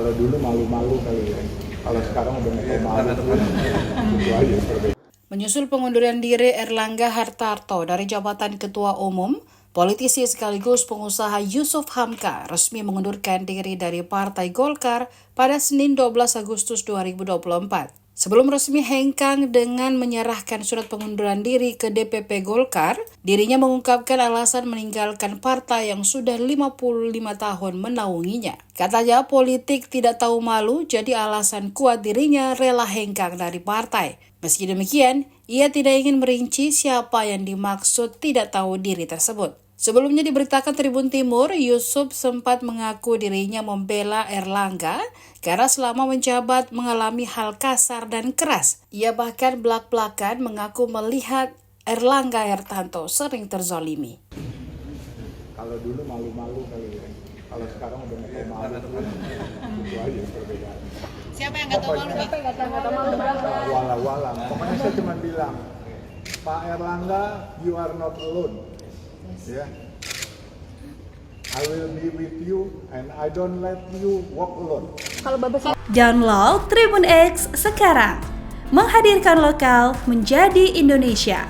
Kalau dulu malu-malu kali ya. Kalau sekarang udah nggak malu. Itu aja perbedaan. Menyusul pengunduran diri Erlangga Hartarto dari jabatan Ketua Umum, politisi sekaligus pengusaha Yusuf Hamka resmi mengundurkan diri dari Partai Golkar pada Senin 12 Agustus 2024. Sebelum resmi hengkang dengan menyerahkan surat pengunduran diri ke DPP Golkar, dirinya mengungkapkan alasan meninggalkan partai yang sudah 55 tahun menaunginya. Katanya politik tidak tahu malu, jadi alasan kuat dirinya rela hengkang dari partai. Meski demikian, ia tidak ingin merinci siapa yang dimaksud tidak tahu diri tersebut. Sebelumnya diberitakan Tribun Timur, Yusuf sempat mengaku dirinya membela Erlangga karena selama menjabat mengalami hal kasar dan keras. Ia bahkan belak-belakan mengaku melihat Erlangga Hartarto sering terzalimi. Kalau dulu malu-malu kali ya. Kalau sekarang udah nggak malu. Itu aja perbedaan. Siapa yang nggak tahu malu, Pak? Walau-walam. Pokoknya saya cuma bilang, Pak Erlangga, you are not alone. Ya. I will be with you and I don't let you walk alone. Download Tribun X sekarang, menghadirkan lokal menjadi Indonesia.